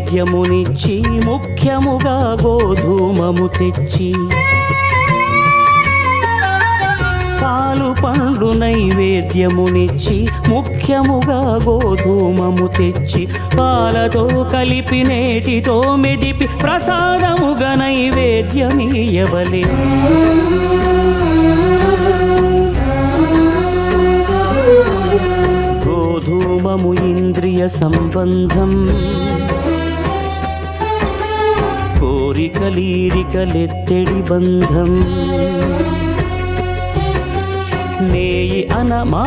నైవేద్యమునిచ్చి ముఖ్యముగా గోధూమము తెచ్చి పాలు పండ్లు నైవేద్యమునిచ్చి ముఖ్యముగా గోధూమము తెచ్చి పాలతో కలిపి నేతితో మెదిపి ప్రసాదముగా నైవేద్యమీయవలె గోధూమము ఇంద్రియ సంబంధం కోరికలీరికలెత్తెడి బంధం నేయి అనమా